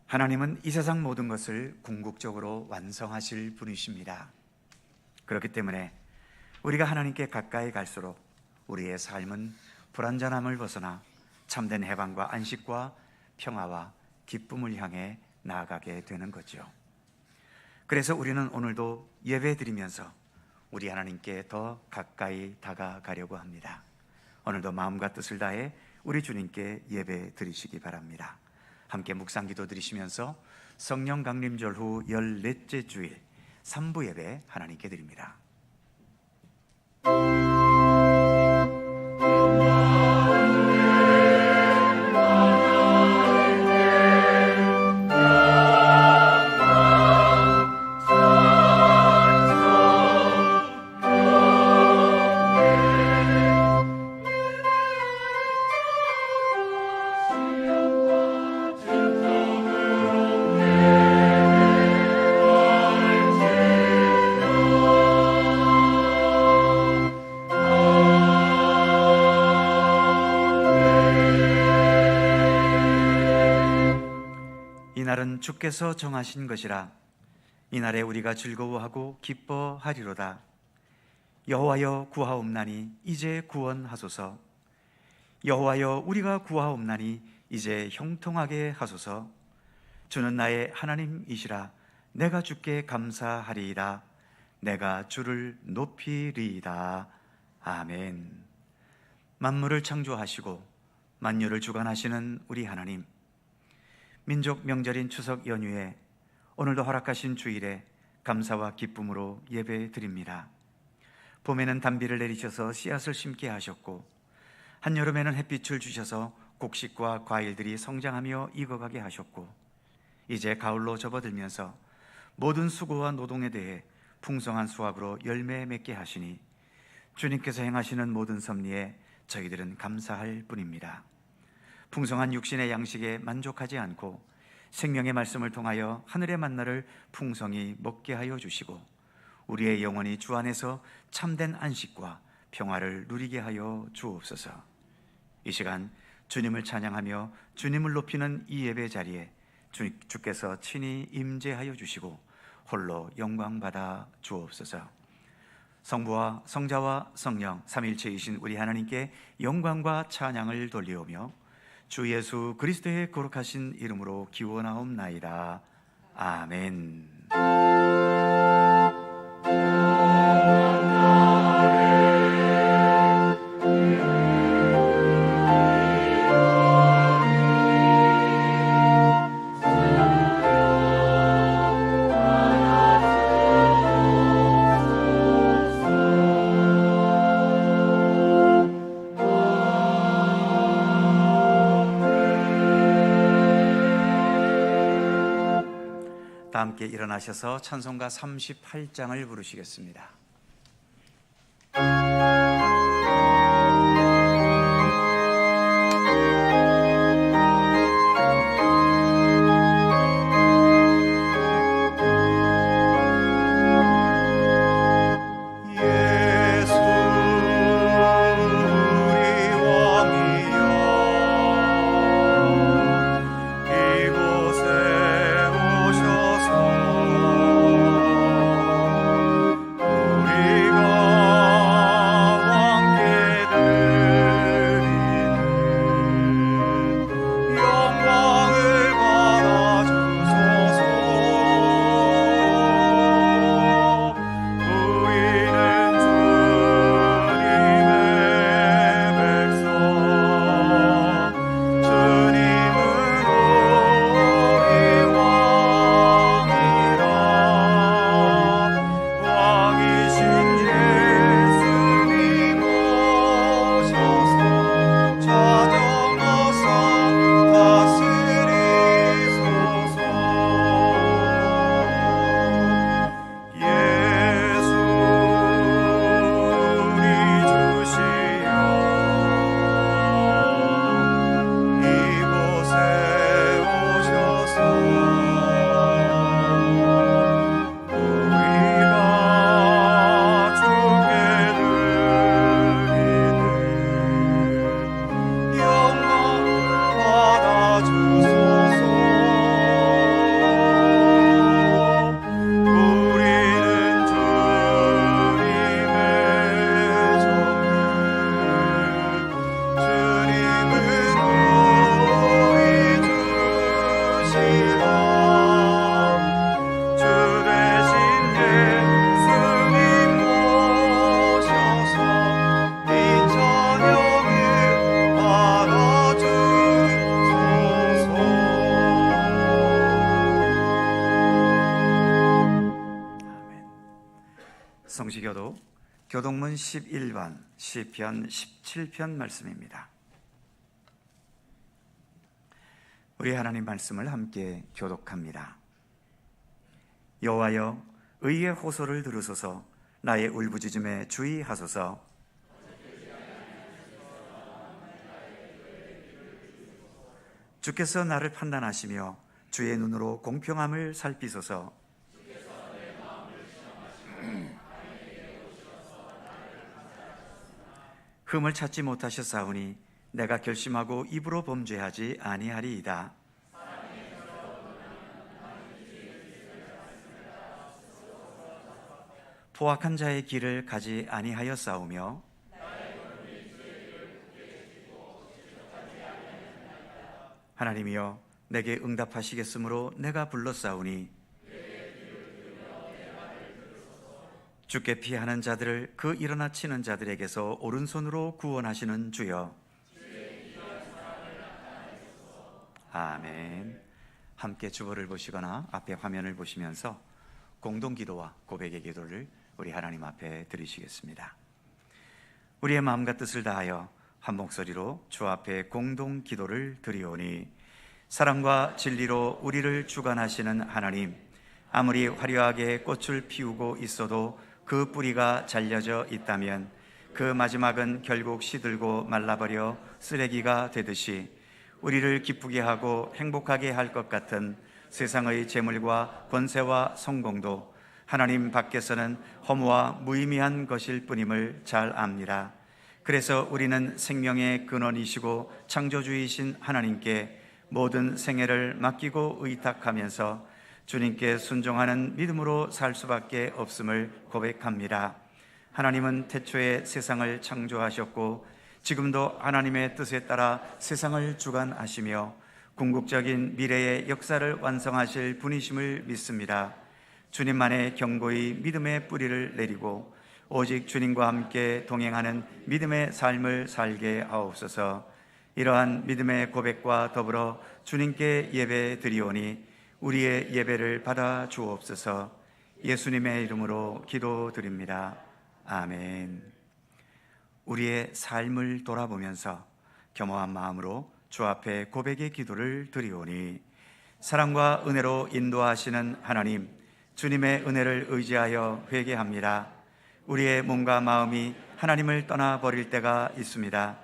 하나님은 이 세상 모든 것을 궁극적으로 완성하실 분이십니다. 그렇기 때문에 우리가 하나님께 가까이 갈수록 우리의 삶은 불완전함을 벗어나 참된 해방과 안식과 평화와 기쁨을 향해 나아가게 되는 거죠. 그래서 우리는 오늘도 예배 드리면서 우리 하나님께 더 가까이 다가가려고 합니다. 오늘도 마음과 뜻을 다해 우리 주님께 예배 드리시기 바랍니다. 함께 묵상기도 드리시면서 성령 강림절 후 14째 주일 3부 예배 하나님께 드립니다. 이날은 주께서 정하신 것이라 이날에 우리가 즐거워하고 기뻐하리로다. 여호와여 구하옵나니 이제 구원하소서. 여호와여 우리가 구하옵나니 이제 형통하게 하소서. 주는 나의 하나님이시라. 내가 주께 감사하리이다. 내가 주를 높이리이다. 아멘. 만물을 창조하시고 만유를 주관하시는 우리 하나님, 민족 명절인 추석 연휴에 오늘도 허락하신 주일에 감사와 기쁨으로 예배 드립니다. 봄에는 단비를 내리셔서 씨앗을 심게 하셨고 한여름에는 햇빛을 주셔서 곡식과 과일들이 성장하며 익어가게 하셨고 이제 가을로 접어들면서 모든 수고와 노동에 대해 풍성한 수확으로 열매 맺게 하시니 주님께서 행하시는 모든 섭리에 저희들은 감사할 뿐입니다. 풍성한 육신의 양식에 만족하지 않고 생명의 말씀을 통하여 하늘의 만나를 풍성히 먹게 하여 주시고 우리의 영혼이 주 안에서 참된 안식과 평화를 누리게 하여 주옵소서. 이 시간 주님을 찬양하며 주님을 높이는 이 예배 자리에 주께서 친히 임재하여 주시고 홀로 영광 받아 주옵소서. 성부와 성자와 성령 삼위일체이신 우리 하나님께 영광과 찬양을 돌리오며 주 예수 그리스도의 거룩하신 이름으로 기원하옵나이다. 아멘. 다 함께 일어나셔서 찬송가 38장을 부르시겠습니다. 이곳에 오셔서 성시교도 교동문 11번 시편 17편 말씀입니다. 우리 하나님 말씀을 함께 교독합니다. 여호와여, 의의 호소를 들으소서. 나의 울부짖음에 주의하소서. 주께서 나를 판단하시며 주의 눈으로 공평함을 살피소서. 흠을 찾지 못하셨사오니 내가 결심하고 입으로 범죄하지 아니하리이다. 포악한 자의 길을 가지 아니하였사오며 하나님이여, 내게 응답하시겠으므로 내가 불렀사오니 주께 피하는 자들을 그 일어나 치는 자들에게서 오른손으로 구원하시는 주여. 아멘. 함께 주보를 보시거나 앞에 화면을 보시면서 공동기도와 고백의 기도를 우리 하나님 앞에 드리시겠습니다. 우리의 마음과 뜻을 다하여 한 목소리로 주 앞에 공동기도를 드리오니, 사랑과 진리로 우리를 주관하시는 하나님, 아무리 화려하게 꽃을 피우고 있어도 그 뿌리가 잘려져 있다면 그 마지막은 결국 시들고 말라버려 쓰레기가 되듯이 우리를 기쁘게 하고 행복하게 할 것 같은 세상의 재물과 권세와 성공도 하나님 밖에서는 허무와 무의미한 것일 뿐임을 잘 압니다. 그래서 우리는 생명의 근원이시고 창조주이신 하나님께 모든 생애를 맡기고 의탁하면서 주님께 순종하는 믿음으로 살 수밖에 없음을 고백합니다. 하나님은 태초에 세상을 창조하셨고 지금도 하나님의 뜻에 따라 세상을 주관하시며 궁극적인 미래의 역사를 완성하실 분이심을 믿습니다. 주님만의 견고히 믿음의 뿌리를 내리고 오직 주님과 함께 동행하는 믿음의 삶을 살게 하옵소서. 이러한 믿음의 고백과 더불어 주님께 예배 드리오니 우리의 예배를 받아 주옵소서. 예수님의 이름으로 기도드립니다. 아멘. 우리의 삶을 돌아보면서 겸허한 마음으로 주 앞에 고백의 기도를 드리오니, 사랑과 은혜로 인도하시는 하나님, 주님의 은혜를 의지하여 회개합니다. 우리의 몸과 마음이 하나님을 떠나버릴 때가 있습니다.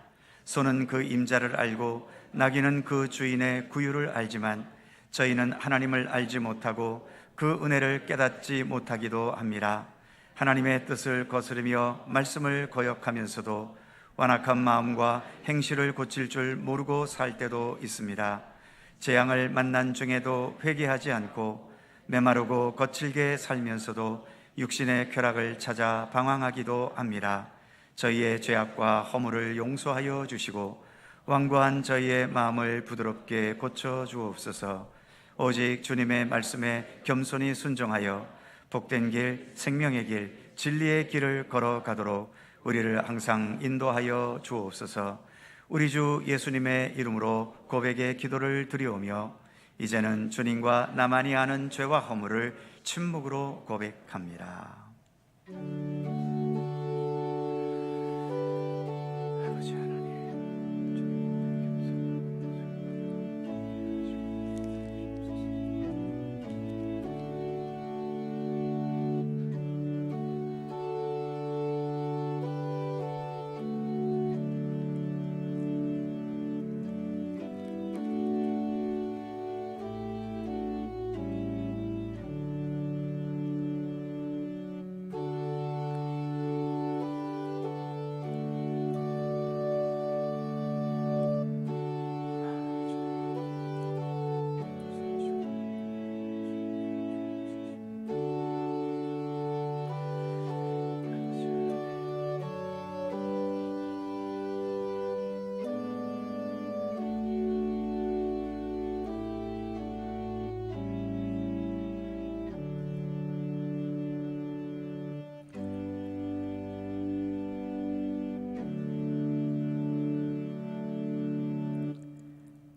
소는 그 임자를 알고 나귀는 그 주인의 구유를 알지만 저희는 하나님을 알지 못하고 그 은혜를 깨닫지 못하기도 합니다. 하나님의 뜻을 거스르며 말씀을 거역하면서도 완악한 마음과 행실을 고칠 줄 모르고 살 때도 있습니다. 재앙을 만난 중에도 회개하지 않고 메마르고 거칠게 살면서도 육신의 쾌락을 찾아 방황하기도 합니다. 저희의 죄악과 허물을 용서하여 주시고 완고한 저희의 마음을 부드럽게 고쳐 주옵소서. 오직 주님의 말씀에 겸손히 순종하여 복된 길, 생명의 길, 진리의 길을 걸어가도록 우리를 항상 인도하여 주옵소서. 우리 주 예수님의 이름으로 고백의 기도를 드리오며 이제는 주님과 나만이 아는 죄와 허물을 침묵으로 고백합니다. 아버지 하나님,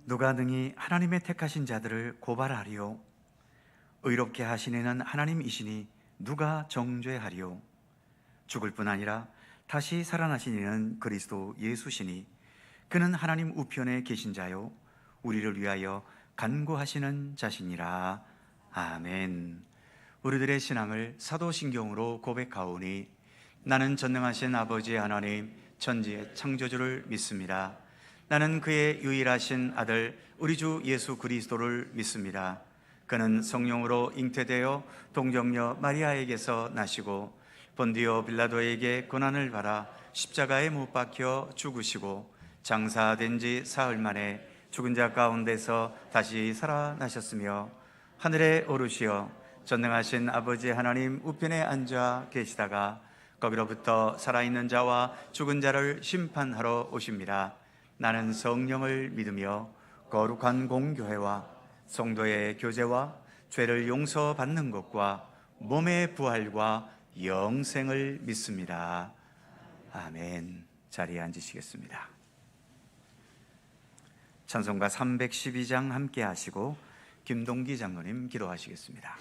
누가 능히 하나님의 택하신 자들을 고발하리요? 의롭게 하시는 하나님이시니 누가 정죄하리요? 죽을 뿐 아니라 다시 살아나신 이는 그리스도 예수시니 그는 하나님 우편에 계신 자요 우리를 위하여 간구하시는 자시니라. 아멘. 우리들의 신앙을 사도신경으로 고백하오니 나는 전능하신 아버지 하나님 천지의 창조주를 믿습니다. 나는 그의 유일하신 아들 우리 주 예수 그리스도를 믿습니다. 그는 성령으로 잉태되어 동정녀 마리아에게서 나시고 본디오 빌라도에게 고난을 받아 십자가에 못 박혀 죽으시고 장사된 지 사흘 만에 죽은 자 가운데서 다시 살아나셨으며 하늘에 오르시어 전능하신 아버지 하나님 우편에 앉아 계시다가 거기로부터 살아있는 자와 죽은 자를 심판하러 오십니다. 나는 성령을 믿으며 거룩한 공교회와 성도의 교제와 죄를 용서받는 것과 몸의 부활과 영생을 믿습니다. 아멘. 자리에 앉으시겠습니다. 찬송가 312장 함께 하시고 김동기 장로님 기도하시겠습니다.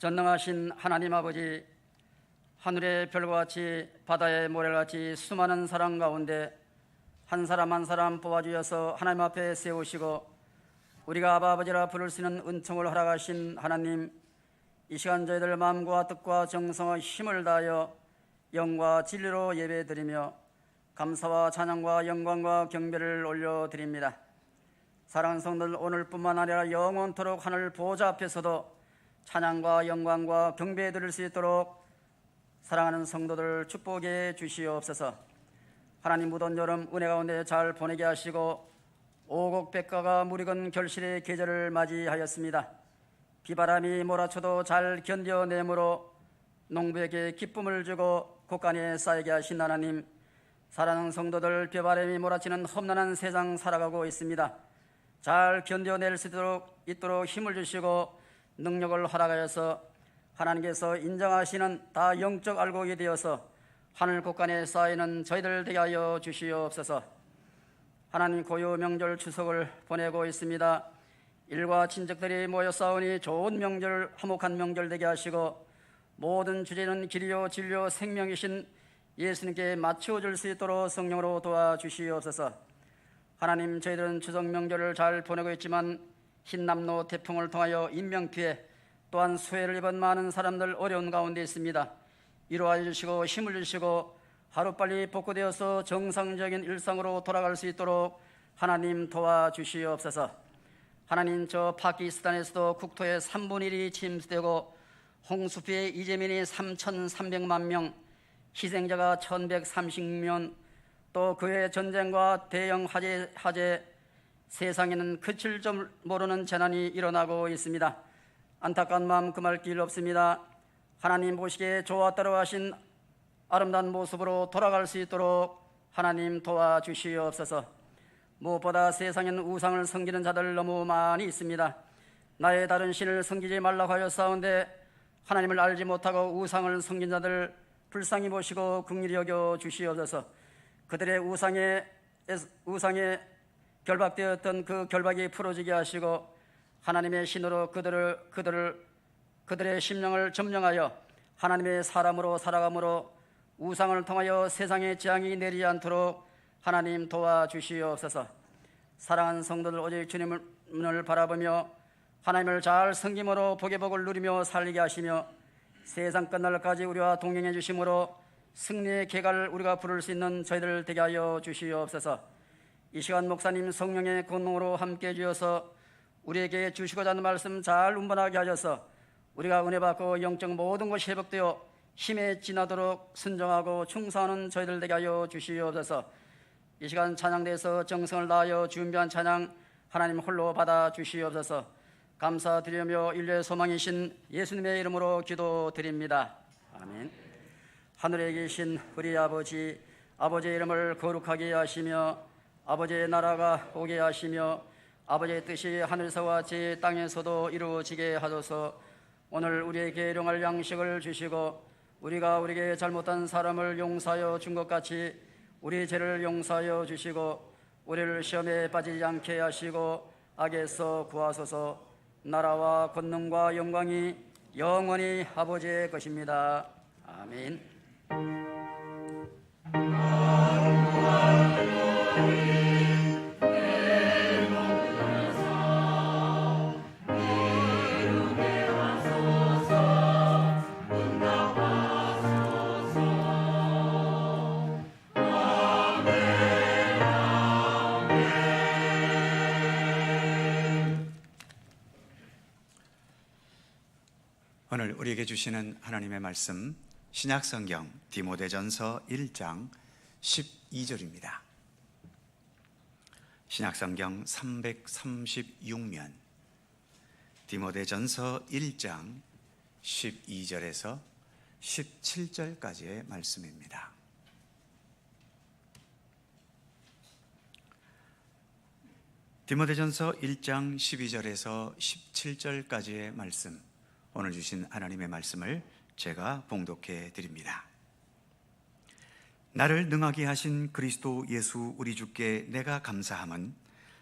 전능하신 하나님 아버지, 하늘의 별과 같이 바다의 모래같이 수많은 사람 가운데 한 사람 한 사람 뽑아주셔서 하나님 앞에 세우시고 우리가 아버지라 부를 수 있는 은총을 허락하신 하나님, 이 시간 저희들 마음과 뜻과 정성과 힘을 다하여 영과 진리로 예배드리며 감사와 찬양과 영광과 경배를 올려드립니다. 사랑하는 성도들, 오늘뿐만 아니라 영원토록 하늘 보좌 앞에서도 찬양과 영광과 경배 드릴 수 있도록 사랑하는 성도들 축복해 주시옵소서. 하나님, 무더운 여름 은혜 가운데 잘 보내게 하시고 오곡백과가 무르익은 결실의 계절을 맞이하였습니다. 비바람이 몰아쳐도 잘 견뎌내므로 농부에게 기쁨을 주고 곡간에 쌓이게 하신 하나님, 사랑하는 성도들, 비바람이 몰아치는 험난한 세상 살아가고 있습니다. 잘 견뎌낼 수 있도록 힘을 주시고 능력을 허락하여서 하나님께서 인정하시는 다 영적 알곡이 되어서 하늘 곳간에 쌓이는 저희들 되게 하여 주시옵소서. 하나님, 고유 명절 추석을 보내고 있습니다. 일과 친척들이 모여 싸우니 좋은 명절, 화목한 명절 되게 하시고 모든 주제는 길이요 진리요 생명이신 예수님께 맞추어 줄 수 있도록 성령으로 도와주시옵소서. 하나님, 저희들은 추석 명절을 잘 보내고 있지만 흰남노 태풍을 통하여 인명피해 또한 수해를 입은 많은 사람들 어려운 가운데 있습니다. 위로하여 주시고 힘을 주시고 하루빨리 복구되어서 정상적인 일상으로 돌아갈 수 있도록 하나님 도와주시옵소서. 하나님, 저 파키스탄에서도 국토의 3분의 1이 침수되고 홍수 피해 이재민이 3,300만 명, 희생자가 1,130명, 또 그의 전쟁과 대형 화재, 세상에는 그칠 줄 모르는 재난이 일어나고 있습니다. 안타까운 마음 금할 길 없습니다. 하나님 보시기에 좋았다고 하신 아름다운 모습으로 돌아갈 수 있도록 하나님 도와주시옵소서. 무엇보다 세상에는 우상을 섬기는 자들 너무 많이 있습니다. 나의 다른 신을 섬기지 말라고 하여 싸운데 하나님을 알지 못하고 우상을 섬긴 자들 불쌍히 보시고 긍휼히 여겨 주시옵소서. 그들의 우상에 결박되었던 그 결박이 풀어지게 하시고 하나님의 신으로 그들의 심령을 점령하여 하나님의 사람으로 살아감으로 우상을 통하여 세상에 재앙이 내리지 않도록 하나님 도와주시옵소서. 사랑하는 성도들, 오직 주님을 바라보며 하나님을 잘 섬김으로 복의 복을 누리며 살게 하시며 세상 끝날까지 우리와 동행해 주심으로 승리의 계가를 우리가 부를 수 있는 저희들 되게 하여 주시옵소서. 이 시간 목사님 성령의 권능으로 함께 주셔서 우리에게 주시고자 하는 말씀 잘 운반하게 하셔서 우리가 은혜 받고 영적 모든 것이 회복되어 힘에 지나도록 순종하고 충성하는 저희들 되게 하여 주시옵소서. 이 시간 찬양대에서 정성을 다하여 준비한 찬양 하나님 홀로 받아 주시옵소서. 감사드리며 인류의 소망이신 예수님의 이름으로 기도드립니다. 아멘. 하늘에 계신 우리 아버지, 아버지의 이름을 거룩하게 하시며 아버지의 나라가 오게 하시며 아버지의 뜻이 하늘에서와 같이 땅에서도 이루어지게 하소서. 오늘 우리에게 일용할 양식을 주시고 우리가 우리에게 잘못한 사람을 용서하여 준 것 같이 우리 죄를 용서하여 주시고 우리를 시험에 빠지지 않게 하시고 악에서 구하소서. 나라와 권능과 영광이 영원히 아버지의 것입니다. 아멘. 오늘 우리에게 주시는 하나님의 말씀, 신약성경 디모데전서 1장 12절입니다. 신약성경 336면 디모데전서 1장 12절에서 17절까지의 말씀입니다. 디모데전서 1장 12절에서 17절까지의 말씀, 오늘 주신 하나님의 말씀을 제가 봉독해 드립니다. 나를 능하게 하신 그리스도 예수 우리 주께 내가 감사함은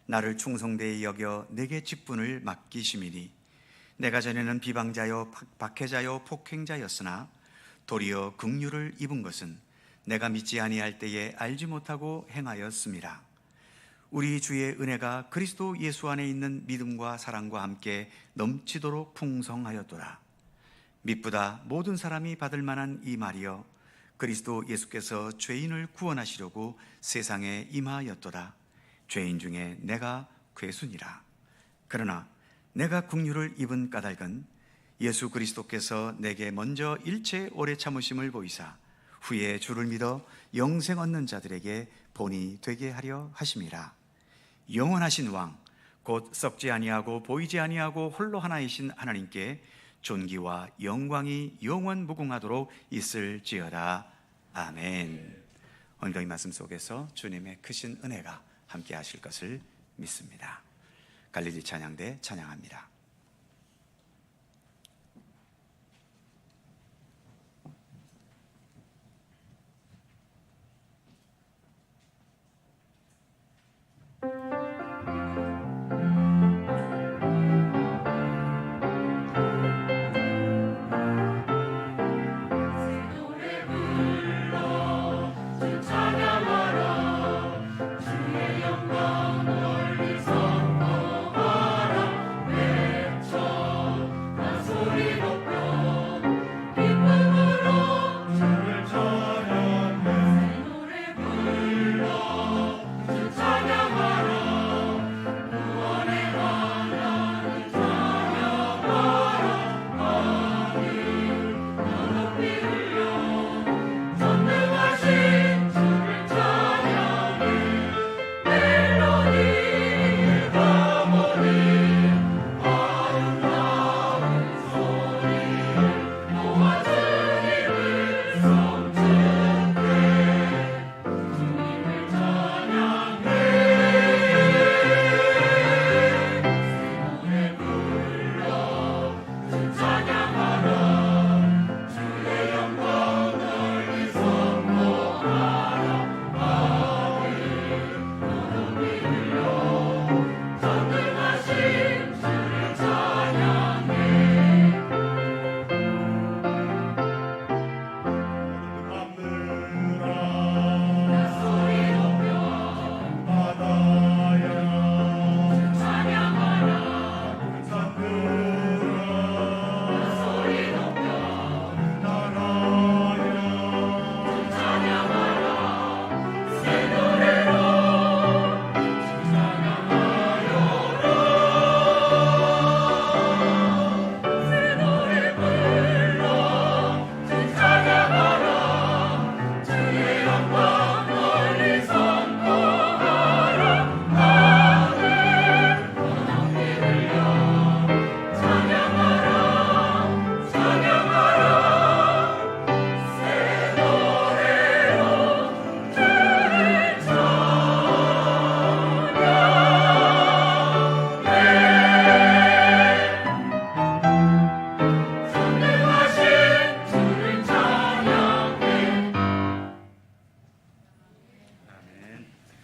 나를 충성되이 여겨 내게 직분을 맡기심이니 내가 전에는 비방자요 박해자요 폭행자였으나 도리어 긍휼을 입은 것은 내가 믿지 아니할 때에 알지 못하고 행하였음이라. 우리 주의 은혜가 그리스도 예수 안에 있는 믿음과 사랑과 함께 넘치도록 풍성하였도다. 미쁘다 모든 사람이 받을 만한 이 말이여, 그리스도 예수께서 죄인을 구원하시려고 세상에 임하였도다. 죄인 중에 내가 괴순이라. 그러나 내가 긍휼을 입은 까닭은 예수 그리스도께서 내게 먼저 일체 오래 참으심을 보이사 후에 주를 믿어 영생 얻는 자들에게 본이 되게 하려 하심이라. 영원하신 왕 곧 썩지 아니하고 보이지 아니하고 홀로 하나이신 하나님께 존귀와 영광이 영원 무궁하도록 있을지어다. 아멘. 오늘도 이 말씀 속에서 주님의 크신 은혜가 함께 하실 것을 믿습니다. 갈릴리 찬양대 찬양합니다.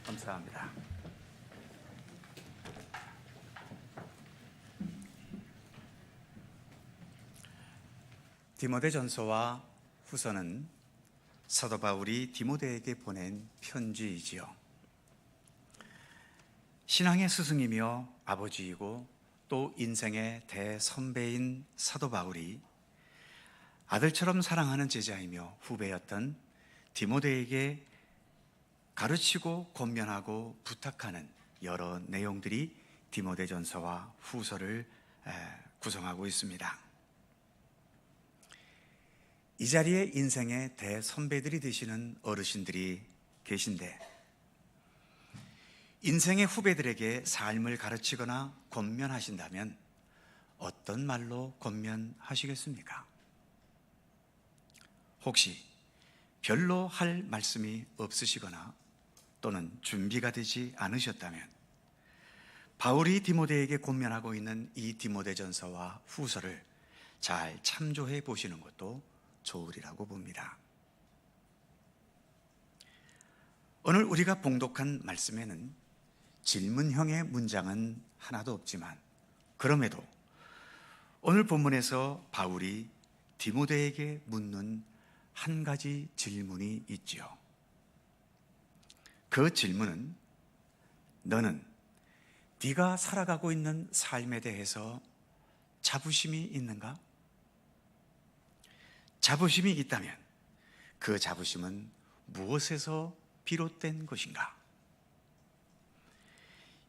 감사합니다. 디모데전서와 후서는 사도 바울이 디모데에게 보낸 편지이지요. 신앙의 스승이며 아버지이고 또 인생의 대선배인 사도 바울이 아들처럼 사랑하는 제자이며 후배였던 디모데에게 가르치고 권면하고 부탁하는 여러 내용들이 디모데전서와 후서를 구성하고 있습니다. 이 자리에 인생의 대선배들이 되시는 어르신들이 계신데 인생의 후배들에게 삶을 가르치거나 권면하신다면 어떤 말로 권면하시겠습니까? 혹시 별로 할 말씀이 없으시거나 또는 준비가 되지 않으셨다면 바울이 디모데에게 권면하고 있는 이 디모데전서와 후서를 잘 참조해 보시는 것도 좋으리라고 봅니다. 오늘 우리가 봉독한 말씀에는 질문형의 문장은 하나도 없지만 그럼에도 오늘 본문에서 바울이 디모데에게 묻는 한 가지 질문이 있지요. 그 질문은 너는 네가 살아가고 있는 삶에 대해서 자부심이 있는가? 자부심이 있다면 그 자부심은 무엇에서 비롯된 것인가?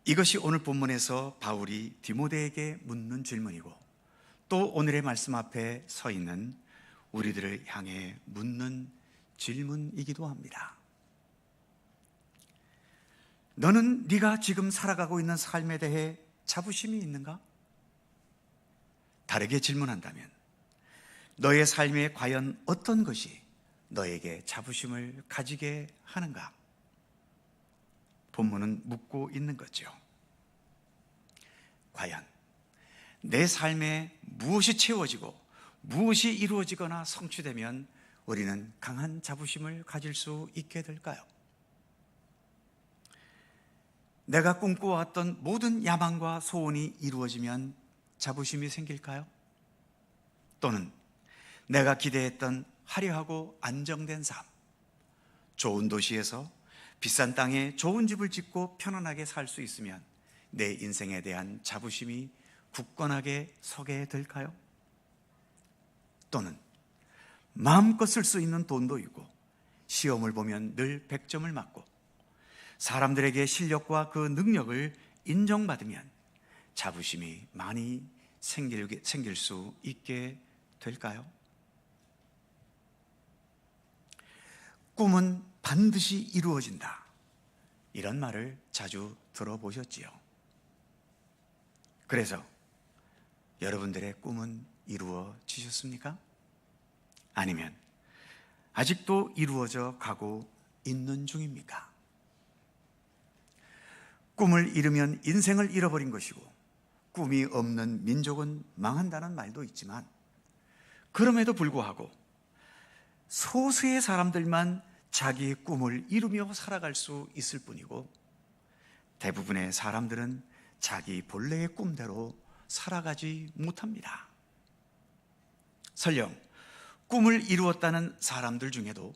이것이 오늘 본문에서 바울이 디모데에게 묻는 질문이고 또 오늘의 말씀 앞에 서 있는 우리들을 향해 묻는 질문이기도 합니다. 너는 네가 지금 살아가고 있는 삶에 대해 자부심이 있는가? 다르게 질문한다면 너의 삶에 과연 어떤 것이 너에게 자부심을 가지게 하는가? 본문은 묻고 있는 거죠. 과연 내 삶에 무엇이 채워지고 무엇이 이루어지거나 성취되면 우리는 강한 자부심을 가질 수 있게 될까요? 내가 꿈꿔왔던 모든 야망과 소원이 이루어지면 자부심이 생길까요? 또는 내가 기대했던 화려하고 안정된 삶, 좋은 도시에서 비싼 땅에 좋은 집을 짓고 편안하게 살 수 있으면 내 인생에 대한 자부심이 굳건하게 서게 될까요? 또는 마음껏 쓸 수 있는 돈도 있고 시험을 보면 늘 100점을 맞고 사람들에게 실력과 그 능력을 인정받으면 자부심이 많이 생길 수 있게 될까요? 꿈은 반드시 이루어진다. 이런 말을 자주 들어보셨지요. 그래서 여러분들의 꿈은 이루어지셨습니까? 아니면 아직도 이루어져 가고 있는 중입니까? 꿈을 잃으면 인생을 잃어버린 것이고 꿈이 없는 민족은 망한다는 말도 있지만 그럼에도 불구하고 소수의 사람들만 자기의 꿈을 이루며 살아갈 수 있을 뿐이고 대부분의 사람들은 자기 본래의 꿈대로 살아가지 못합니다. 설령 꿈을 이루었다는 사람들 중에도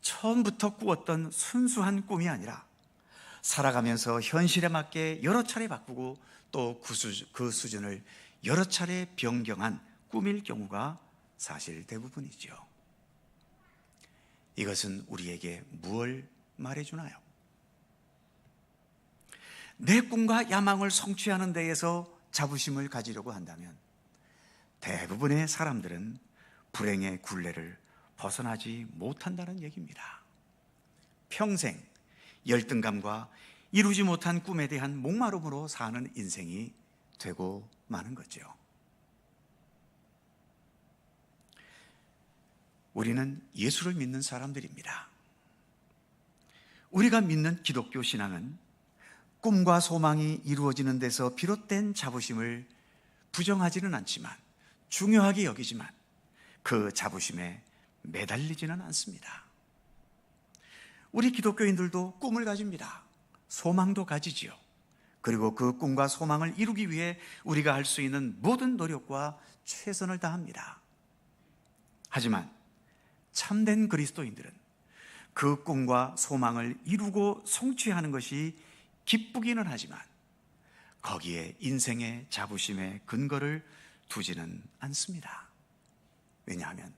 처음부터 꾸었던 순수한 꿈이 아니라 살아가면서 현실에 맞게 여러 차례 바꾸고 또 그 수준을 여러 차례 변경한 꿈일 경우가 사실 대부분이죠. 이것은 우리에게 무엇을 말해주나요? 내 꿈과 야망을 성취하는 데에서 자부심을 가지려고 한다면 대부분의 사람들은 불행의 굴레를 벗어나지 못한다는 얘기입니다. 평생 열등감과 이루지 못한 꿈에 대한 목마름으로 사는 인생이 되고 마는 거죠. 우리는 예수를 믿는 사람들입니다. 우리가 믿는 기독교 신앙은 꿈과 소망이 이루어지는 데서 비롯된 자부심을 부정하지는 않지만 중요하게 여기지만 그 자부심에 매달리지는 않습니다. 우리 기독교인들도 꿈을 가집니다. 소망도 가지지요. 그리고 그 꿈과 소망을 이루기 위해 우리가 할 수 있는 모든 노력과 최선을 다합니다. 하지만 참된 그리스도인들은 그 꿈과 소망을 이루고 성취하는 것이 기쁘기는 하지만 거기에 인생의 자부심의 근거를 두지는 않습니다. 왜냐하면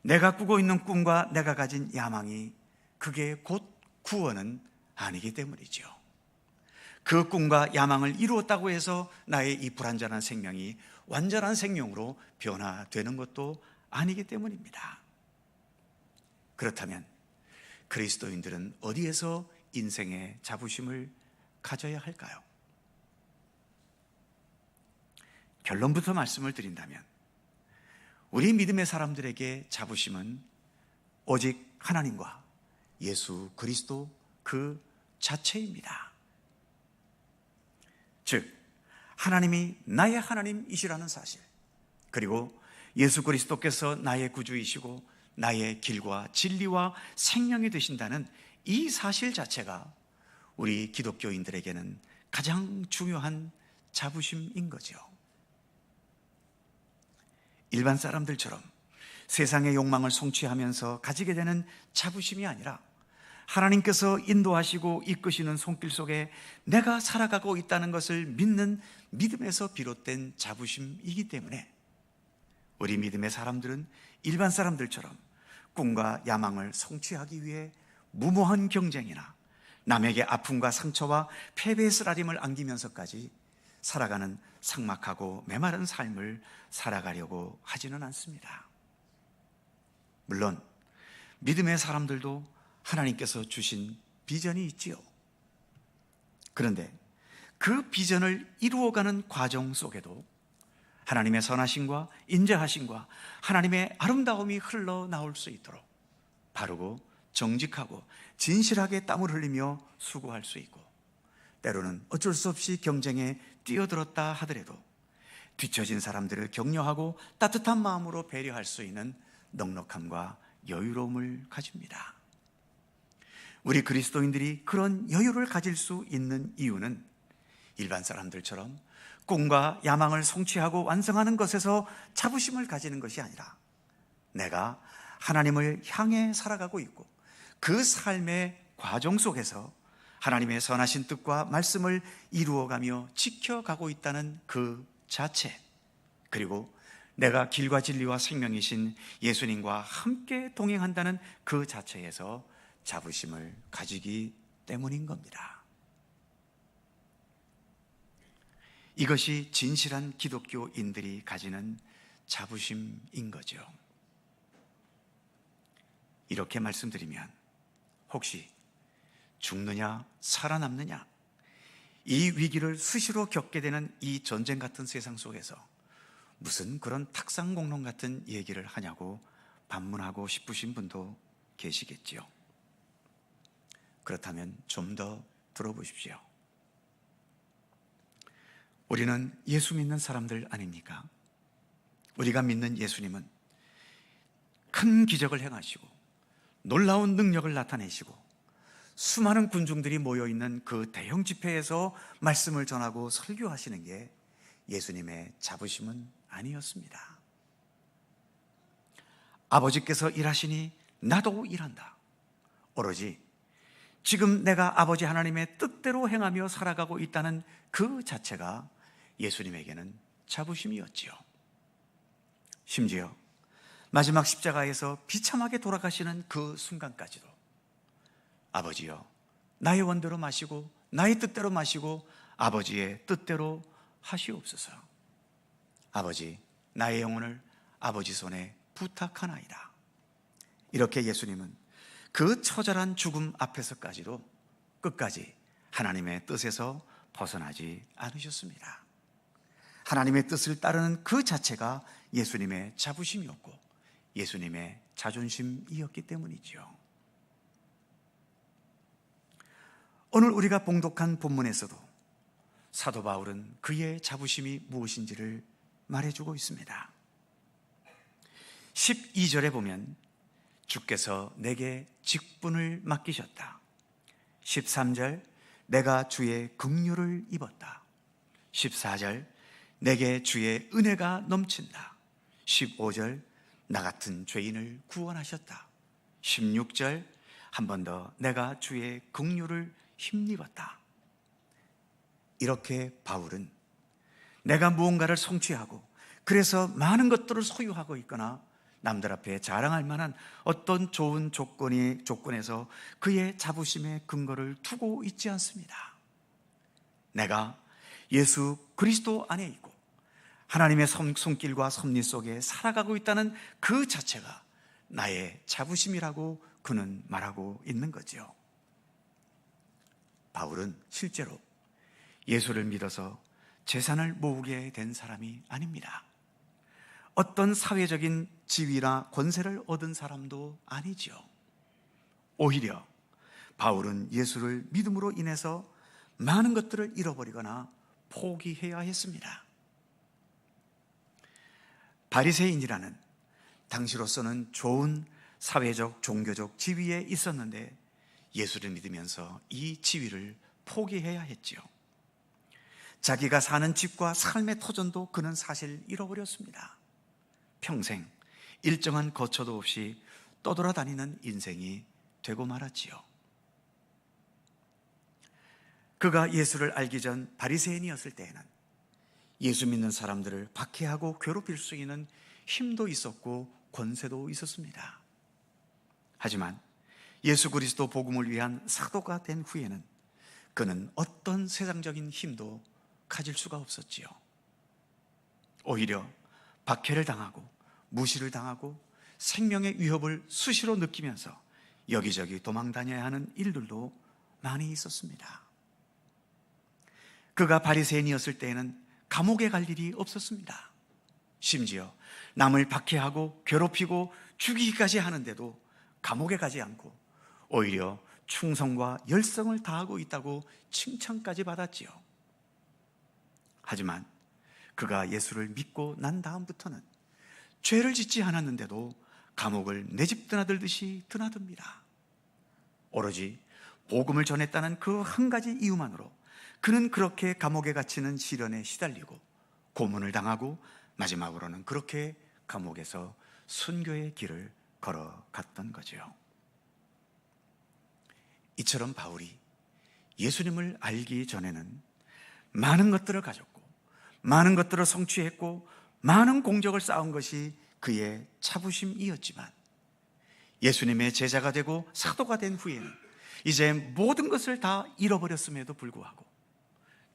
내가 꾸고 있는 꿈과 내가 가진 야망이 그게 곧 구원은 아니기 때문이죠. 그 꿈과 야망을 이루었다고 해서 나의 이 불완전한 생명이 완전한 생명으로 변화되는 것도 아니기 때문입니다. 그렇다면 그리스도인들은 어디에서 인생의 자부심을 가져야 할까요? 결론부터 말씀을 드린다면 우리 믿음의 사람들에게 자부심은 오직 하나님과 예수 그리스도 그 자체입니다. 즉 하나님이 나의 하나님이시라는 사실, 그리고 예수 그리스도께서 나의 구주이시고 나의 길과 진리와 생명이 되신다는 이 사실 자체가 우리 기독교인들에게는 가장 중요한 자부심인 거죠. 일반 사람들처럼 세상의 욕망을 성취하면서 가지게 되는 자부심이 아니라 하나님께서 인도하시고 이끄시는 손길 속에 내가 살아가고 있다는 것을 믿는 믿음에서 비롯된 자부심이기 때문에 우리 믿음의 사람들은 일반 사람들처럼 꿈과 야망을 성취하기 위해 무모한 경쟁이나 남에게 아픔과 상처와 패배의 쓰라림을 안기면서까지 살아가는 삭막하고 메마른 삶을 살아가려고 하지는 않습니다. 물론 믿음의 사람들도 하나님께서 주신 비전이 있지요. 그런데 그 비전을 이루어가는 과정 속에도 하나님의 선하심과 인자하심과 하나님의 아름다움이 흘러나올 수 있도록 바르고 정직하고 진실하게 땀을 흘리며 수고할 수 있고, 때로는 어쩔 수 없이 경쟁에 뛰어들었다 하더라도 뒤처진 사람들을 격려하고 따뜻한 마음으로 배려할 수 있는 넉넉함과 여유로움을 가집니다. 우리 그리스도인들이 그런 여유를 가질 수 있는 이유는 일반 사람들처럼 꿈과 야망을 성취하고 완성하는 것에서 자부심을 가지는 것이 아니라, 내가 하나님을 향해 살아가고 있고 그 삶의 과정 속에서 하나님의 선하신 뜻과 말씀을 이루어가며 지켜가고 있다는 그 자체, 그리고 내가 길과 진리와 생명이신 예수님과 함께 동행한다는 그 자체에서 자부심을 가지기 때문인 겁니다. 이것이 진실한 기독교인들이 가지는 자부심인 거죠. 이렇게 말씀드리면, 혹시 죽느냐 살아남느냐, 이 위기를 수시로 겪게 되는 이 전쟁 같은 세상 속에서 무슨 그런 탁상공론 같은 얘기를 하냐고 반문하고 싶으신 분도 계시겠지요. 그렇다면 좀 더 들어보십시오. 우리는 예수 믿는 사람들 아닙니까? 우리가 믿는 예수님은 큰 기적을 행하시고 놀라운 능력을 나타내시고 수많은 군중들이 모여있는 그 대형 집회에서 말씀을 전하고 설교하시는 게 예수님의 자부심은 아니었습니다. 아버지께서 일하시니 나도 일한다. 오로지 지금 내가 아버지 하나님의 뜻대로 행하며 살아가고 있다는 그 자체가 예수님에게는 자부심이었지요. 심지어 마지막 십자가에서 비참하게 돌아가시는 그 순간까지도, 아버지여, 나의 원대로 마시고 나의 뜻대로 마시고 아버지의 뜻대로 하시옵소서. 아버지, 나의 영혼을 아버지 손에 부탁하나이다. 이렇게 예수님은 그 처절한 죽음 앞에서까지도 끝까지 하나님의 뜻에서 벗어나지 않으셨습니다. 하나님의 뜻을 따르는 그 자체가 예수님의 자부심이었고 예수님의 자존심이었기 때문이죠. 오늘 우리가 봉독한 본문에서도 사도 바울은 그의 자부심이 무엇인지를 말해주고 있습니다. 12절에 보면 주께서 내게 직분을 맡기셨다. 13절, 내가 주의 긍휼을 입었다. 14절, 내게 주의 은혜가 넘친다. 15절, 나 같은 죄인을 구원하셨다. 16절, 한 번 더 내가 주의 긍휼을 힘입었다. 이렇게 바울은 내가 무언가를 성취하고 그래서 많은 것들을 소유하고 있거나 남들 앞에 자랑할 만한 어떤 좋은 조건에서 그의 자부심의 근거를 두고 있지 않습니다. 내가 예수 그리스도 안에 있고 하나님의 손길과 섭리 속에 살아가고 있다는 그 자체가 나의 자부심이라고 그는 말하고 있는 거죠. 바울은 실제로 예수를 믿어서 재산을 모으게 된 사람이 아닙니다. 어떤 사회적인 지위나 권세를 얻은 사람도 아니죠. 오히려 바울은 예수를 믿음으로 인해서 많은 것들을 잃어버리거나 포기해야 했습니다. 바리새인이라는 당시로서는 좋은 사회적, 종교적 지위에 있었는데 예수를 믿으면서 이 지위를 포기해야 했지요. 자기가 사는 집과 삶의 터전도 그는 사실 잃어버렸습니다. 평생 일정한 거처도 없이 떠돌아다니는 인생이 되고 말았지요. 그가 예수를 알기 전 바리새인이었을 때에는 예수 믿는 사람들을 박해하고 괴롭힐 수 있는 힘도 있었고 권세도 있었습니다. 하지만 예수 그리스도 복음을 위한 사도가 된 후에는 그는 어떤 세상적인 힘도 가질 수가 없었지요. 오히려 박해를 당하고 무시를 당하고 생명의 위협을 수시로 느끼면서 여기저기 도망 다녀야 하는 일들도 많이 있었습니다. 그가 바리새인이었을 때에는 감옥에 갈 일이 없었습니다. 심지어 남을 박해하고 괴롭히고 죽이기까지 하는데도 감옥에 가지 않고 오히려 충성과 열성을 다하고 있다고 칭찬까지 받았지요. 하지만 그가 예수를 믿고 난 다음부터는 죄를 짓지 않았는데도 감옥을 내 집 드나들듯이 드나듭니다. 오로지 복음을 전했다는 그 한 가지 이유만으로 그는 그렇게 감옥에 갇히는 시련에 시달리고 고문을 당하고 마지막으로는 그렇게 감옥에서 순교의 길을 걸어갔던 거죠. 이처럼 바울이 예수님을 알기 전에는 많은 것들을 가졌고 많은 것들을 성취했고 많은 공적을 쌓은 것이 그의 자부심이었지만 예수님의 제자가 되고 사도가 된 후에는 이제 모든 것을 다 잃어버렸음에도 불구하고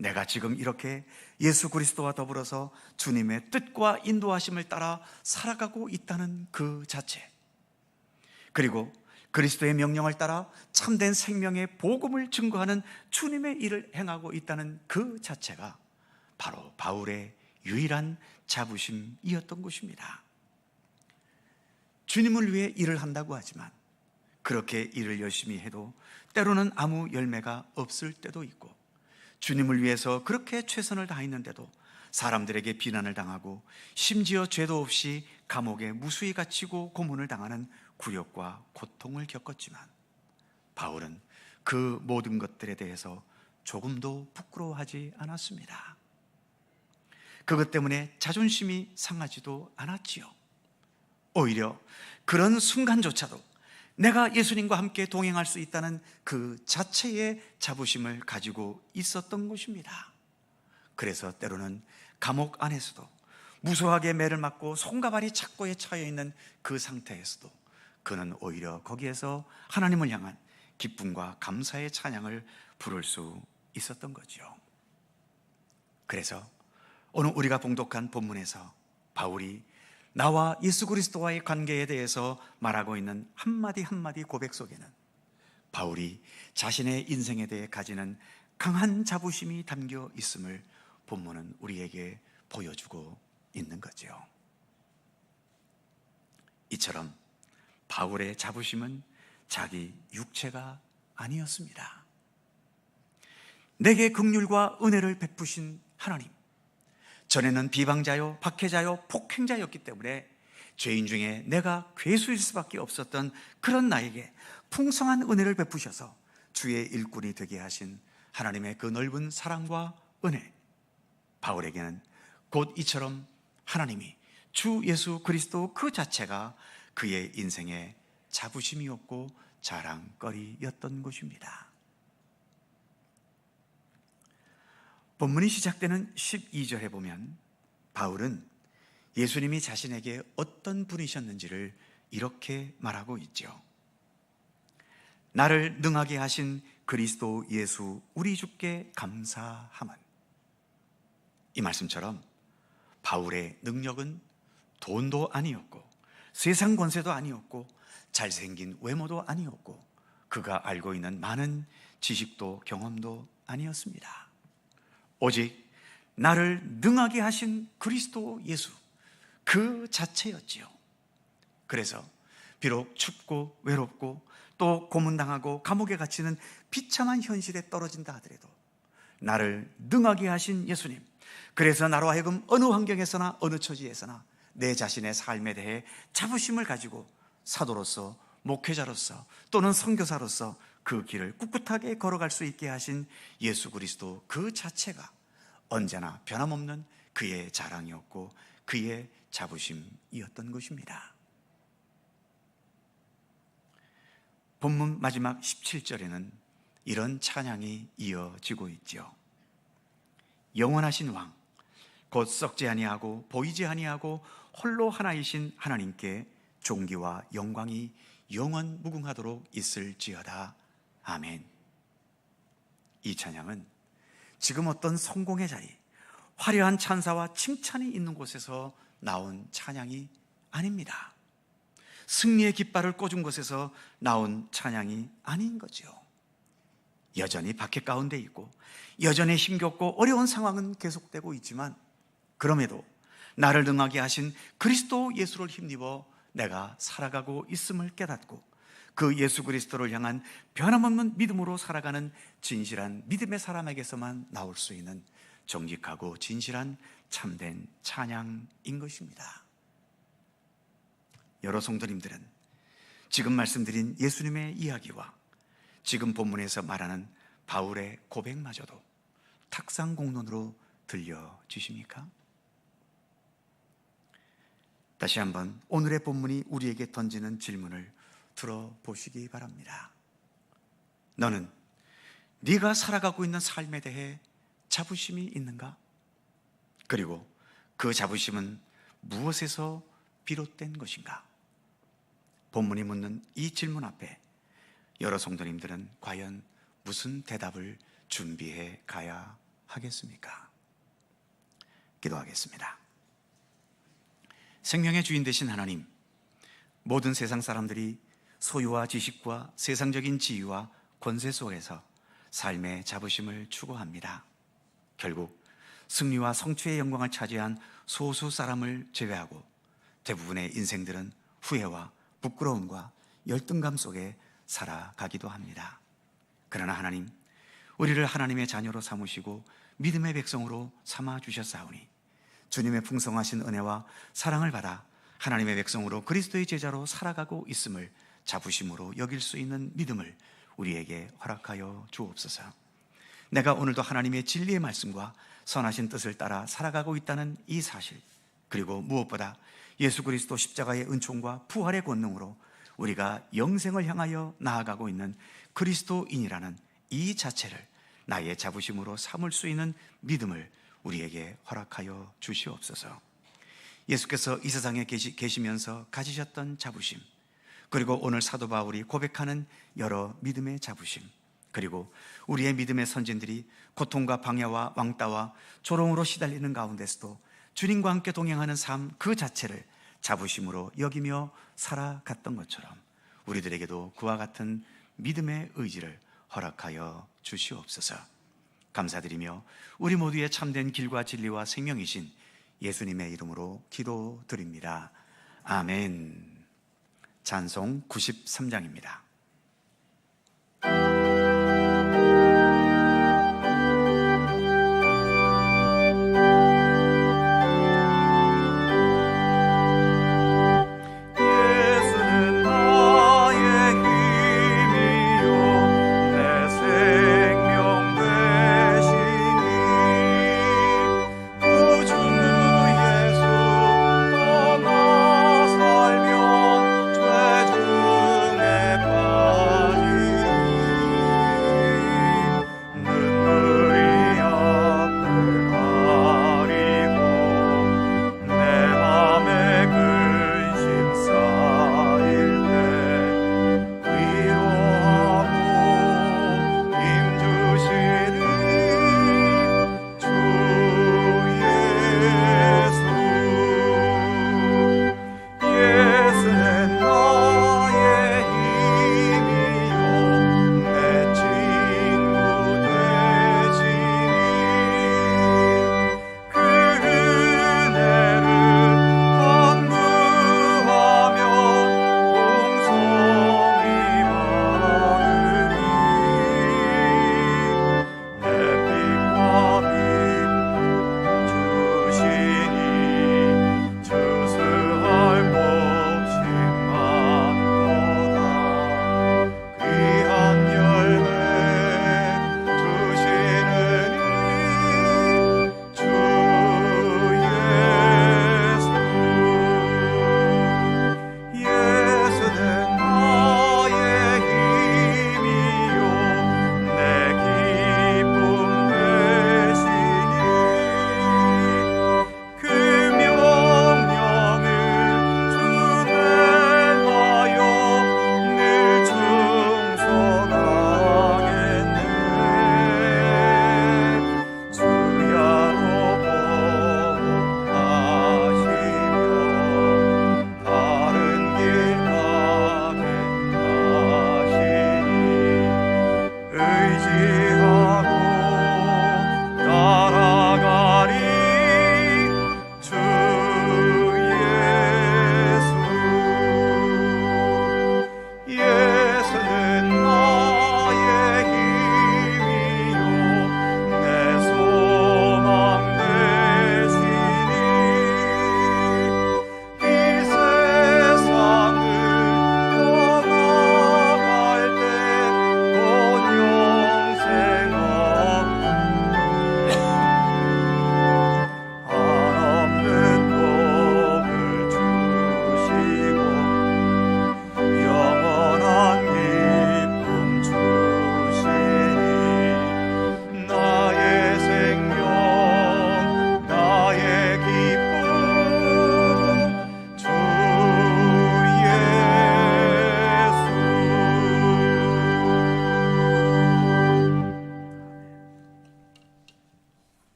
내가 지금 이렇게 예수 그리스도와 더불어서 주님의 뜻과 인도하심을 따라 살아가고 있다는 그 자체, 그리고 그리스도의 명령을 따라 참된 생명의 복음을 증거하는 주님의 일을 행하고 있다는 그 자체가 바로 바울의 유일한 자부심이었던 것입니다. 주님을 위해 일을 한다고 하지만 그렇게 일을 열심히 해도 때로는 아무 열매가 없을 때도 있고, 주님을 위해서 그렇게 최선을 다했는데도 사람들에게 비난을 당하고 심지어 죄도 없이 감옥에 무수히 갇히고 고문을 당하는 굴욕과 고통을 겪었지만 바울은 그 모든 것들에 대해서 조금도 부끄러워하지 않았습니다. 그것 때문에 자존심이 상하지도 않았지요. 오히려 그런 순간조차도 내가 예수님과 함께 동행할 수 있다는 그 자체의 자부심을 가지고 있었던 것입니다. 그래서 때로는 감옥 안에서도 무수하게 매를 맞고 손과 발이 착고에 차여 있는 그 상태에서도 그는 오히려 거기에서 하나님을 향한 기쁨과 감사의 찬양을 부를 수 있었던 거죠. 그래서 오늘 우리가 봉독한 본문에서 바울이 나와 예수 그리스도와의 관계에 대해서 말하고 있는 한마디 한마디 고백 속에는 바울이 자신의 인생에 대해 가지는 강한 자부심이 담겨 있음을 본문은 우리에게 보여주고 있는 거죠. 이처럼 바울의 자부심은 자기 육체가 아니었습니다. 내게 긍휼과 은혜를 베푸신 하나님, 전에는 비방자요, 박해자요, 폭행자였기 때문에 죄인 중에 내가 괴수일 수밖에 없었던 그런 나에게 풍성한 은혜를 베푸셔서 주의 일꾼이 되게 하신 하나님의 그 넓은 사랑과 은혜, 바울에게는 곧 이처럼 하나님이 주 예수 그리스도 그 자체가 그의 인생의 자부심이었고 자랑거리였던 것입니다. 본문이 시작되는 12절에 보면 바울은 예수님이 자신에게 어떤 분이셨는지를 이렇게 말하고 있죠. 나를 능하게 하신 그리스도 예수 우리 주께 감사함은. 이 말씀처럼 바울의 능력은 돈도 아니었고 세상 권세도 아니었고 잘생긴 외모도 아니었고 그가 알고 있는 많은 지식도 경험도 아니었습니다. 오직 나를 능하게 하신 그리스도 예수 그 자체였지요. 그래서 비록 춥고 외롭고 또 고문당하고 감옥에 갇히는 비참한 현실에 떨어진다 하더라도 나를 능하게 하신 예수님, 그래서 나로 하여금 어느 환경에서나 어느 처지에서나 내 자신의 삶에 대해 자부심을 가지고 사도로서, 목회자로서 또는 선교사로서 그 길을 꿋꿋하게 걸어갈 수 있게 하신 예수 그리스도 그 자체가 언제나 변함없는 그의 자랑이었고 그의 자부심이었던 것입니다. 본문 마지막 17절에는 이런 찬양이 이어지고 있죠. 영원하신 왕, 곧 썩지 아니하고 보이지 아니하고 홀로 하나이신 하나님께 존귀와 영광이 영원 무궁하도록 있을지어다. 아멘. 이 찬양은 지금 어떤 성공의 자리, 화려한 찬사와 칭찬이 있는 곳에서 나온 찬양이 아닙니다. 승리의 깃발을 꽂은 곳에서 나온 찬양이 아닌 거죠. 여전히 박해 가운데 있고 여전히 힘겹고 어려운 상황은 계속되고 있지만 그럼에도 나를 능하게 하신 그리스도 예수를 힘입어 내가 살아가고 있음을 깨닫고 그 예수 그리스도를 향한 변함없는 믿음으로 살아가는 진실한 믿음의 사람에게서만 나올 수 있는 정직하고 진실한 참된 찬양인 것입니다. 여러 성도님들은 지금 말씀드린 예수님의 이야기와 지금 본문에서 말하는 바울의 고백마저도 탁상공론으로 들려지십니까? 다시 한번 오늘의 본문이 우리에게 던지는 질문을 들어보시기 바랍니다. 너는 네가 살아가고 있는 삶에 대해 자부심이 있는가? 그리고 그 자부심은 무엇에서 비롯된 것인가? 본문이 묻는 이 질문 앞에 여러 성도님들은 과연 무슨 대답을 준비해 가야 하겠습니까? 기도하겠습니다. 생명의 주인 되신 하나님, 모든 세상 사람들이 소유와 지식과 세상적인 지위와 권세 속에서 삶의 자부심을 추구합니다. 결국 승리와 성취의 영광을 차지한 소수 사람을 제외하고 대부분의 인생들은 후회와 부끄러움과 열등감 속에 살아가기도 합니다. 그러나 하나님, 우리를 하나님의 자녀로 삼으시고 믿음의 백성으로 삼아주셨사오니 주님의 풍성하신 은혜와 사랑을 받아 하나님의 백성으로 그리스도의 제자로 살아가고 있음을 자부심으로 여길 수 있는 믿음을 우리에게 허락하여 주옵소서. 내가 오늘도 하나님의 진리의 말씀과 선하신 뜻을 따라 살아가고 있다는 이 사실, 그리고 무엇보다 예수 그리스도 십자가의 은총과 부활의 권능으로 우리가 영생을 향하여 나아가고 있는 그리스도인이라는 이 자체를 나의 자부심으로 삼을 수 있는 믿음을 우리에게 허락하여 주시옵소서. 예수께서 이 세상에 계시면서 가지셨던 자부심, 그리고 오늘 사도 바울이 고백하는 여러 믿음의 자부심, 그리고 우리의 믿음의 선진들이 고통과 방야와 왕따와 조롱으로 시달리는 가운데서도 주님과 함께 동행하는 삶 그 자체를 자부심으로 여기며 살아갔던 것처럼 우리들에게도 그와 같은 믿음의 의지를 허락하여 주시옵소서. 감사드리며 우리 모두의 참된 길과 진리와 생명이신 예수님의 이름으로 기도드립니다. 아멘. 찬송 93장입니다. 죄 중에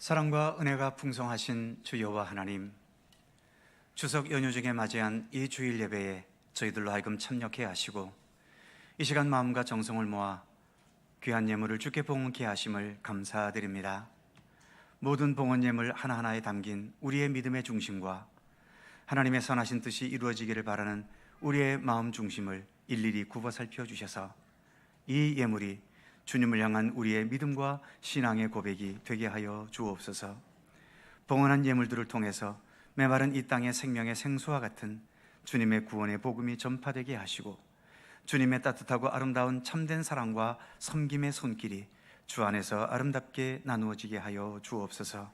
사랑과 은혜가 풍성하신 주 여호와 하나님, 추석 연휴 중에 맞이한 이 주일 예배에 저희들로 하여금 참여케 하시고 이 시간 마음과 정성을 모아 귀한 예물을 주께 봉헌케 하심을 감사드립니다. 모든 봉헌 예물 하나하나에 담긴 우리의 믿음의 중심과 하나님의 선하신 뜻이 이루어지기를 바라는 우리의 마음 중심을 일일이 굽어 살펴주셔서 이 예물이 주님을 향한 우리의 믿음과 신앙의 고백이 되게 하여 주옵소서. 봉헌한 예물들을 통해서 메마른 이 땅의 생명의 생수와 같은 주님의 구원의 복음이 전파되게 하시고 주님의 따뜻하고 아름다운 참된 사랑과 섬김의 손길이 주 안에서 아름답게 나누어지게 하여 주옵소서.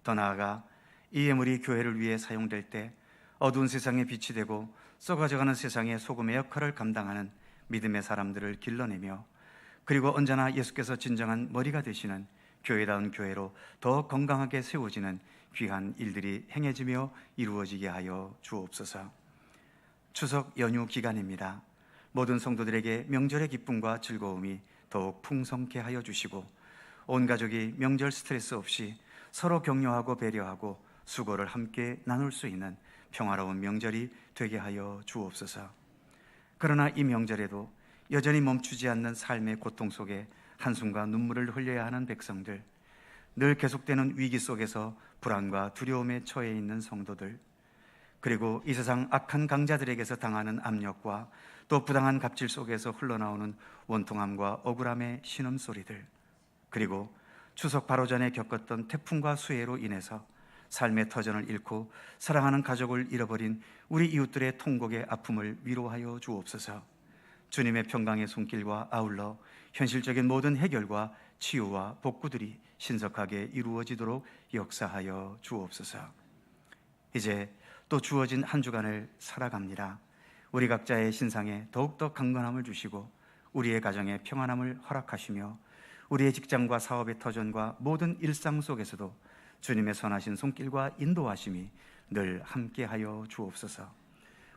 더 나아가 이 예물이 교회를 위해 사용될 때 어두운 세상에 빛이 되고 썩어져가는 세상의 소금의 역할을 감당하는 믿음의 사람들을 길러내며 그리고 언제나 예수께서 진정한 머리가 되시는 교회다운 교회로 더 건강하게 세워지는 귀한 일들이 행해지며 이루어지게 하여 주옵소서. 추석 연휴 기간입니다. 모든 성도들에게 명절의 기쁨과 즐거움이 더욱 풍성케 하여 주시고 온 가족이 명절 스트레스 없이 서로 격려하고 배려하고 수고를 함께 나눌 수 있는 평화로운 명절이 되게 하여 주옵소서. 그러나 이 명절에도 여전히 멈추지 않는 삶의 고통 속에 한숨과 눈물을 흘려야 하는 백성들, 늘 계속되는 위기 속에서 불안과 두려움에 처해 있는 성도들, 그리고 이 세상 악한 강자들에게서 당하는 압력과 또 부당한 갑질 속에서 흘러나오는 원통함과 억울함의 신음소리들, 그리고 추석 바로 전에 겪었던 태풍과 수해로 인해서 삶의 터전을 잃고 사랑하는 가족을 잃어버린 우리 이웃들의 통곡의 아픔을 위로하여 주옵소서. 주님의 평강의 손길과 아울러 현실적인 모든 해결과 치유와 복구들이 신속하게 이루어지도록 역사하여 주옵소서. 이제 또 주어진 한 주간을 살아갑니다. 우리 각자의 신상에 더욱더 강건함을 주시고 우리의 가정에 평안함을 허락하시며 우리의 직장과 사업의 터전과 모든 일상 속에서도 주님의 선하신 손길과 인도하심이 늘 함께하여 주옵소서.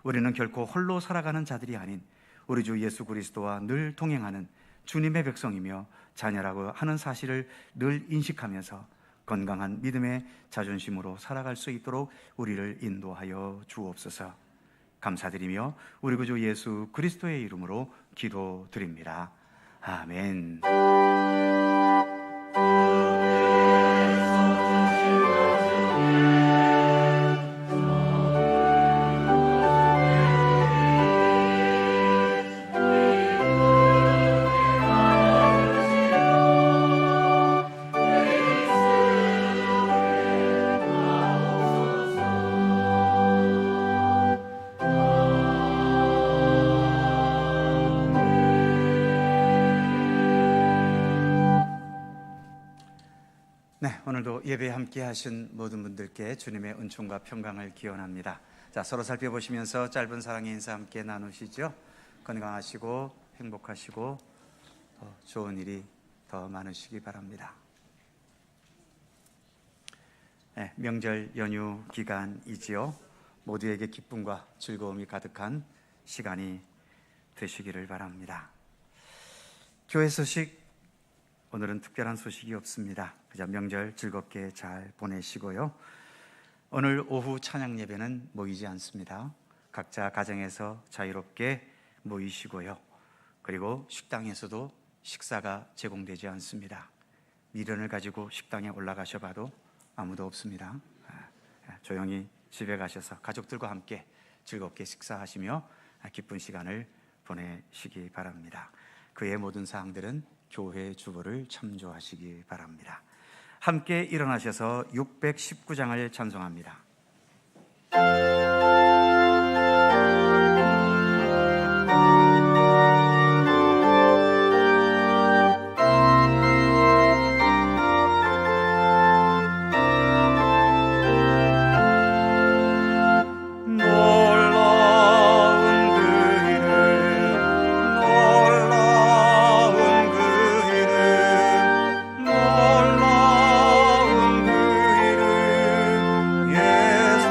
우리는 결코 홀로 살아가는 자들이 아닌 우리 주 예수 그리스도와 늘 동행하는 주님의 백성이며 자녀라고 하는 사실을 늘 인식하면서 건강한 믿음의 자존심으로 살아갈 수 있도록 우리를 인도하여 주옵소서. 감사드리며 우리 구주 예수 그리스도의 이름으로 기도드립니다. 아멘. 네, 오늘도 예배에 함께 하신 모든 분들께 주님의 은총과 평강을 기원합니다. 자, 서로 살펴보시면서 짧은 사랑의 인사 함께 나누시죠. 건강하시고 행복하시고 더 좋은 일이 더 많으시기 바랍니다. 네, 명절 연휴 기간이지요. 모두에게 기쁨과 즐거움이 가득한 시간이 되시기를 바랍니다. 교회 소식, 오늘은 특별한 소식이 없습니다. 그저 명절 즐겁게 잘 보내시고요. 오늘 오후 찬양 예배는 모이지 않습니다. 각자 가정에서 자유롭게 모이시고요. 그리고 식당에서도 식사가 제공되지 않습니다. 미련을 가지고 식당에 올라가셔 봐도 아무도 없습니다. 조용히 집에 가셔서 가족들과 함께 즐겁게 식사하시며 기쁜 시간을 보내시기 바랍니다. 그의 모든 사항들은 교회 주보를 참조하시기 바랍니다. 함께 일어나셔서 619장을 찬송합니다. 놀라운 그 이름 예수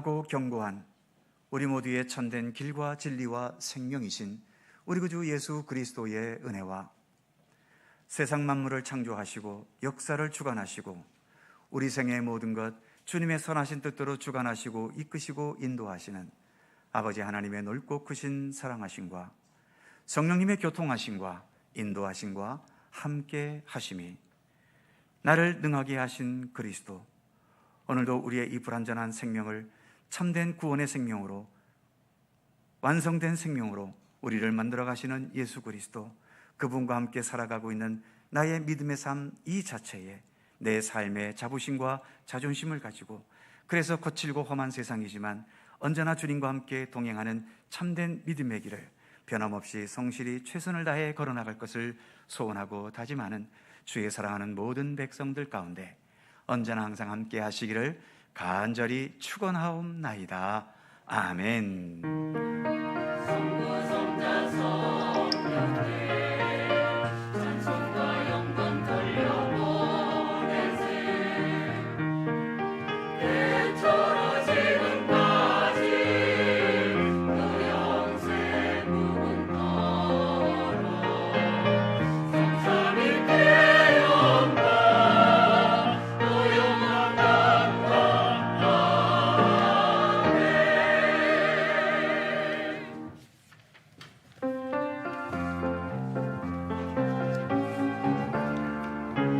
선하고 견고한 우리 모두의 참된 길과 진리와 생명이신 우리 구주 예수 그리스도의 은혜와 세상 만물을 창조하시고 역사를 주관하시고 우리 생애의 모든 것 주님의 선하신 뜻대로 주관하시고 이끄시고 인도하시는 아버지 하나님의 넓고 크신 사랑하심과 성령님의 교통하심과 인도하심과 함께 하심이 나를 능하게 하신 그리스도, 오늘도 우리의 이 불완전한 생명을 참된 구원의 생명으로, 완성된 생명으로 우리를 만들어 가시는 예수 그리스도, 그분과 함께 살아가고 있는 나의 믿음의 삶 이 자체에 내 삶의 자부심과 자존심을 가지고, 그래서 거칠고 험한 세상이지만 언제나 주님과 함께 동행하는 참된 믿음의 길을 변함없이 성실히 최선을 다해 걸어나갈 것을 소원하고 다짐하는 주의 사랑하는 모든 백성들 가운데 언제나 항상 함께 하시기를 간절히 축원하옵나이다. 아멘.